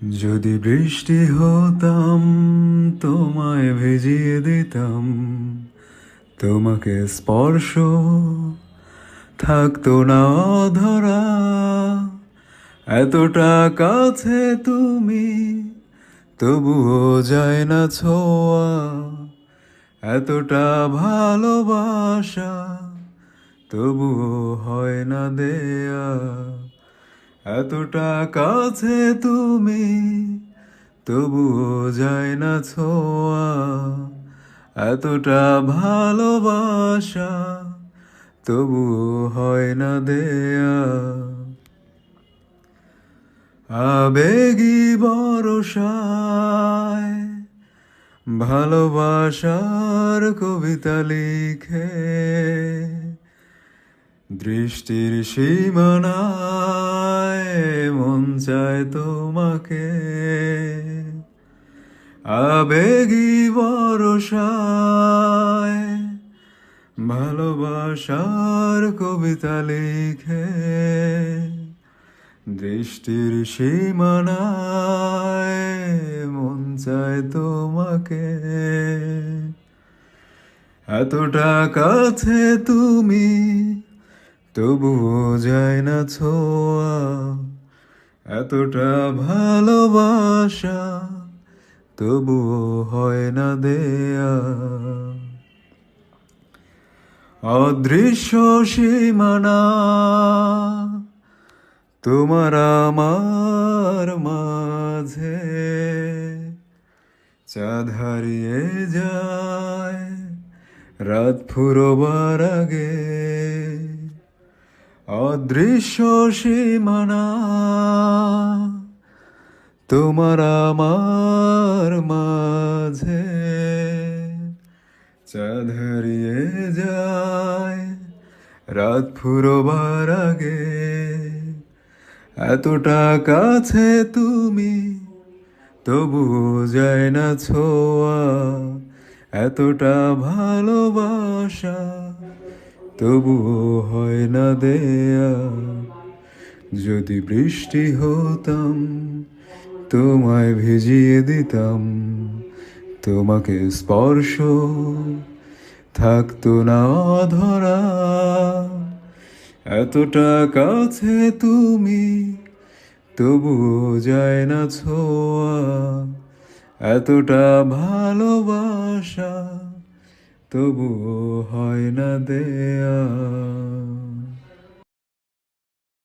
যদি বৃষ্টি হতাম তোমায় ভিজিয়ে দিতাম, তোমাকে স্পর্শ থাকতো না অধরা। এতটা কাছে তুমি, তবুও যায় না ছোঁয়া। এতটা ভালোবাসা, তবুও হয় না দেয়া। এতটা কাছে তুমি, তবুও যায় না ছোঁয়া। এতটা ভালোবাসা, তবুও হয় না দেয়া। আবেগী বরষায় ভালোবাসার কবিতা লিখে, দৃষ্টির সীমানায় মন চায় তোমাকে। আবেগী বরষায় ভালোবাসার কবিতা লিখে, দৃষ্টির সীমানায় মন চায় তোমাকে। এতটা কাছে তুমি, তবুও যায় না ছোঁয়া। এতটা ভালোবাসা, তবুও হয় না দেয়া। অদৃশ্য সীমানা তোমার আমার মাঝে, চাঁদ হারিয়ে যায় রাত ফুরোবার আগে। অদৃশ্য সীমানা তোমার আমার মাঝে, চাঁদ হারিয়ে যায় রাত ফুরোবার আগে। এতটা কাছে তুমি, তবুও যায় না ছোঁয়া। এতটা ভালোবাসা, তবুও হয় না দেয়া। যদি বৃষ্টি হতাম তোমায় ভিজিয়ে দিতাম, তোমাকে স্পর্শ থাকতো না অধরা। এতটা কাছে তুমি, তবুও যায় না ছোঁয়া। এতটা ভালোবাসা, তবুও হয় না দেয়া।